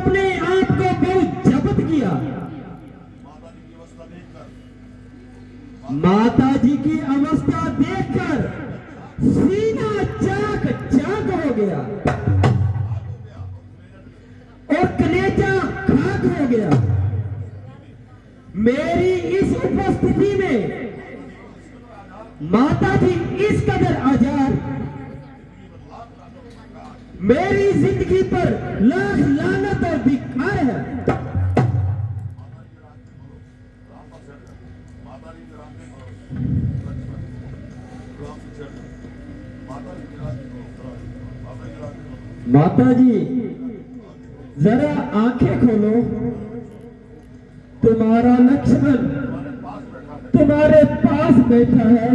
अपने आप को बहुत जब्त किया। माता जी की अवस्था देखकर सीना चाक चाक हो गया और कलेजा खाक हो गया। मेरी इस उपस्थिति में माता जी इस कदर आजाद, मेरी जिंदगी पर लाख लानत और धिक्कार है। माता जी जरा आंखें खोलो, तुम्हारा लक्ष्मण तुम्हारे पास बैठा है।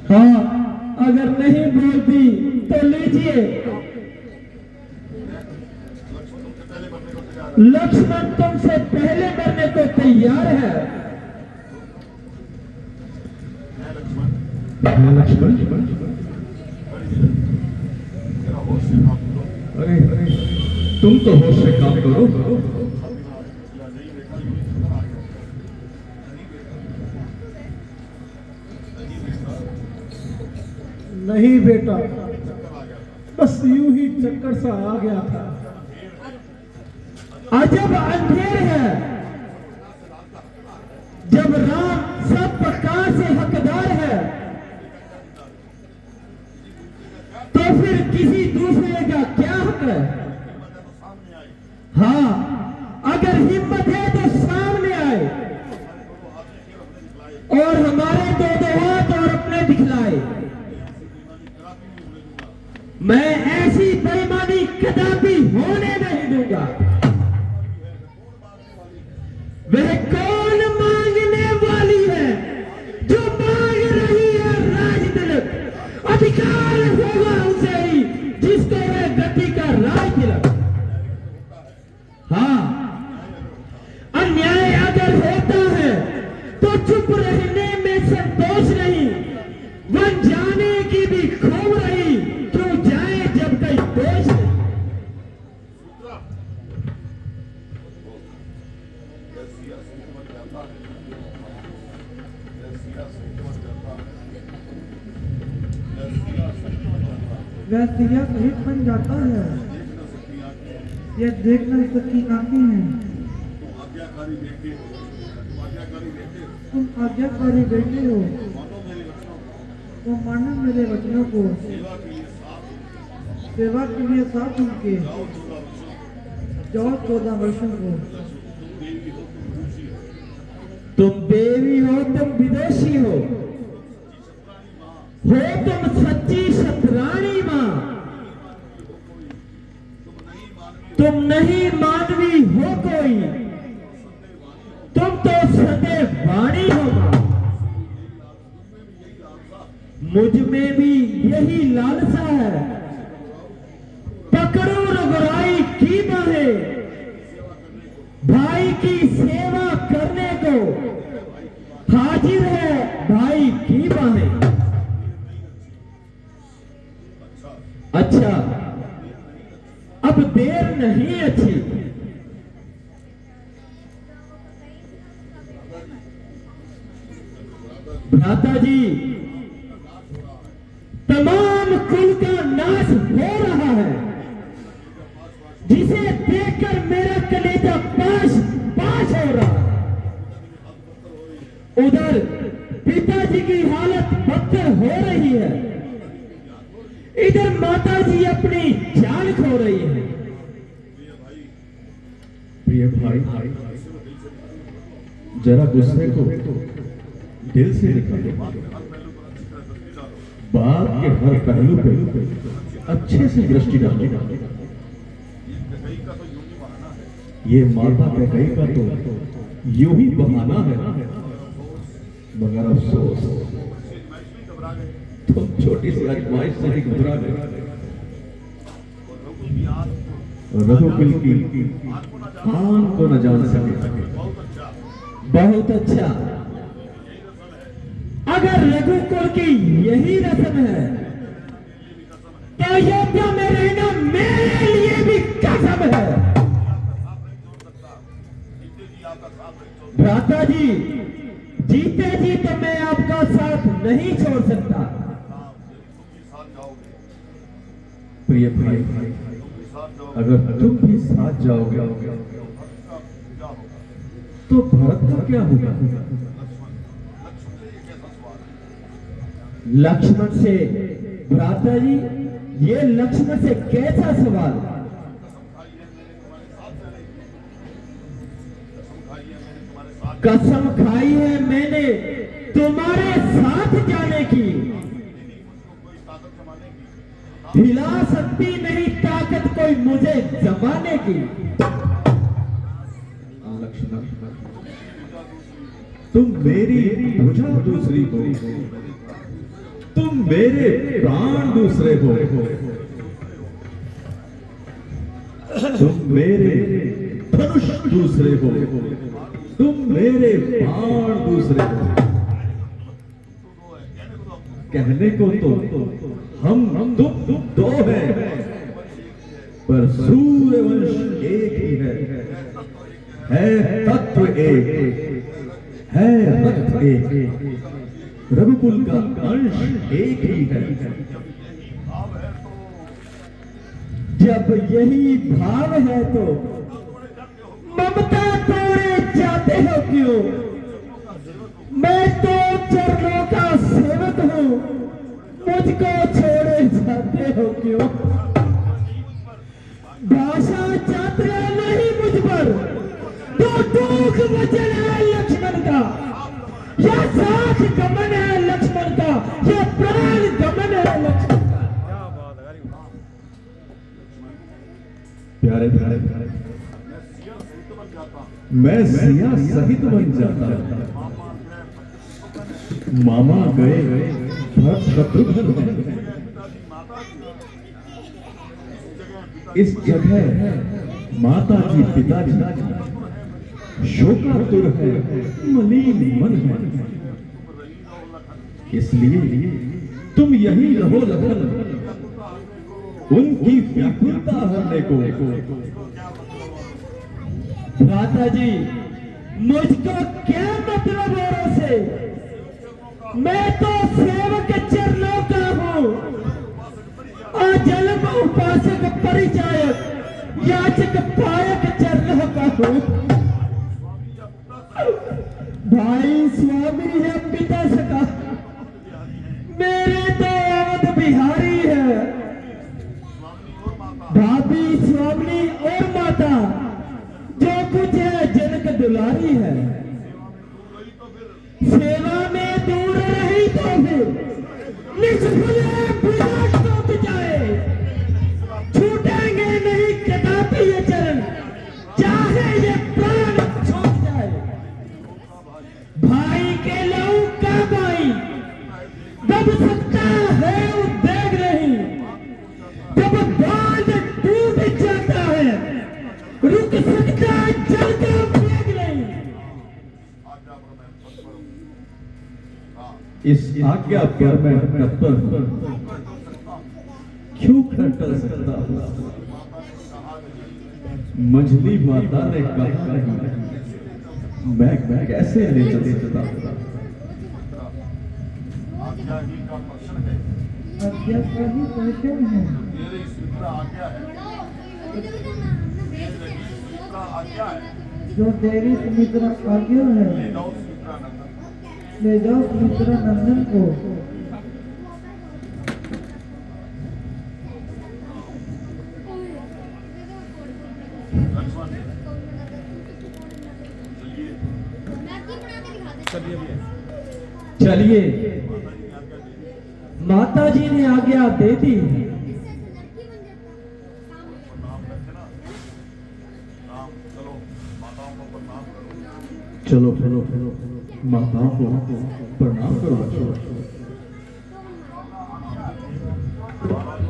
हाँ, अगर नहीं बोलती तो लीजिए। लक्ष्मण तुमसे पहले मरने को तैयार है। लक्ष्मण, अरे तुम तो होश से काम करो। नहीं बेटा, बस यूं ही चक्कर सा आ गया था। अजब अंधेर है, जब राम सब प्रकार से हकदार है तो फिर किसी दूसरे का क्या हक है। हाँ, अगर हिम्मत है तो सामने आए और हमारे दो हाथ और अपने दिखलाए। मैं ऐसी बेईमानी कदापि होने नहीं दूंगा। वह कौन मांगने वाली है जो मांग रही है राज तिलक? अधिकार होगा उसे ही जिसको वह गति का राज तिलक। हाँ, अन्याय अगर होता है तो चुप रहने में संतोष नहीं, वन जाने की भी खूब रही, क्यों जाए जब कई दोष नहीं। वह सिया शहीद बन जाता है, यह देखना सबकी आंखें हैं। तुम आज्ञाकारी बेटे हो, तो मानो मेरे वचनों को। सेवा के लिए साथ उनके जाओ 14 वर्षों को। तुम देवी हो, तुम विदेशी हो तुम सच्ची शतरानी मां। तुम नहीं मानवी हो कोई, तुम तो सदैव वाणी हो मां। मुझ में भी यही लालसा है, पकड़ो रघुराई की बाहें, भाई की सेवा करने को हाजिर है भाई की बाहें। अच्छा, अब देर नहीं अच्छी। भ्राता जी, तमाम कुल का नाश हो रहा है, जिसे देखकर मेरा कलेजा पाश पाश हो रहा है। उधर पिताजी की हालत बदतर हो रही है, इधर माता जी अपनी जान खो रही है। प्रिय भाई, जरा गुस्से को दिल से निकालो। बात के हर पहलू पे अच्छे से दृष्टि डालो। ये माता कैकई का तो यूं ही बहाना है, मगर अफसोस तुम छोटी सी आजमाइश से ही घबरा गए। रघुकुल की आन को न जान सके। बहुत अच्छा, अगर रघुकुल की यही रस्म है तो अयोध्या में रहना मेरे लिए भी कसम है। भ्राता जी, जीते जी तो मैं आपका साथ नहीं छोड़ सकता। प्रिय भाई, अगर तुम भी साथ जाओगे तो भरत का क्या होगा? लक्ष्मण से? भ्राता जी, ये लक्ष्मण से कैसा सवाल? कसम खाई है मैंने तुम्हारे साथ जाने की, हिला सकती नहीं ताकत कोई मुझे जमाने की। लक्ष्मण, तुम मेरी भुजा दूसरी हो, तुम मेरे प्राण दूसरे हो, तुम मेरे धनुष दूसरे हो, तुम मेरे बाण दूसरे हो। कहने को तो हम तुम दो हैं, पर सूर्यवंश एक ही है तत्व एक, है रक्त एक, रघुकुल का अंश एक ही है। जब यही भाव है तो ममता तोड़े जाते हो क्यों? मैं तो चरणों का सेवक हूँ, मुझको छोड़े जाते हो क्यों? भाषा चातुर्य नहीं मुझ पर, तो दुख वचन है लक्ष्मण का, यह साथ गमन है लक्ष्मण का, यह प्राण गमन है लक्ष्मण का। प्यारे प्यारे प्यारे, मैं सिया सहित बन जाता, मामा गए भरत शत्रुघ्न हैं, इस जगह माता जी पिताजी शोकातुर है, मलिन मन है, इसलिए तुम यही रहो लखन, उनकी व्याकुलता हरने को। भ्राता जी, मुझको क्या मतलब औरों से? मैं तो सेवक चरणों का हूँ, अजन्म उपासक परिचायक, याचक पायक चरणों का हूँ। भाई स्वामी है पिता सका, मेरे तो अवध बिहारी है, भाभी स्वामी और माता जो कुछ है जनक दुलारी है। सेवा में दूर रही तो फिर निष्फल विराट टूट जाए, छूटेंगे नहीं कदापि ये चरण, चाहे ये प्राण छूट जाए। भाई के लहू का भाई दब सकता है उद्वेग नहीं, जब बांध टूट जाता है रुक सकता जल का वेग नहीं। इस आज्ञा पर मैं तत्पर क्यों खटल सकता? मंझली माता ने कहा नहीं, मैं कैसे ले सकता? आज्ञा का ही प्रश्न है। जो तेरी सुमित्रा आज्ञा है, ले जाओ सुमित्रा नंदन को। चलिए, माता जी ने आज्ञा दे दी। चलो चलो माताओं को प्रणाम करो,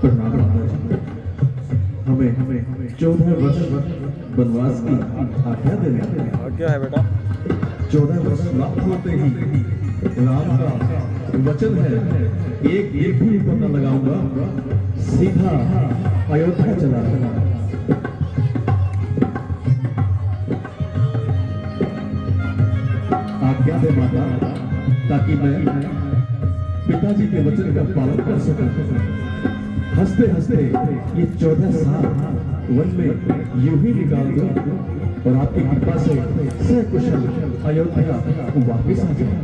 प्रणाम। हमें 14 वर्ष वनवास की आज्ञा देने। क्या है बेटा? 14 वर्ष समाप्त होते ही राम का वचन है, एक एक भी ऊपर न लगाऊंगा, सीधा अयोध्या चला। आज्ञा दे माता, ताकि मैं पिताजी के वचन का पालन कर सकूं। हंसते हंसते ये 14 साल वन में यूं ही निकाल दो और आपकी कृपा से सकुशल अयोध्या वापिस आ जाए।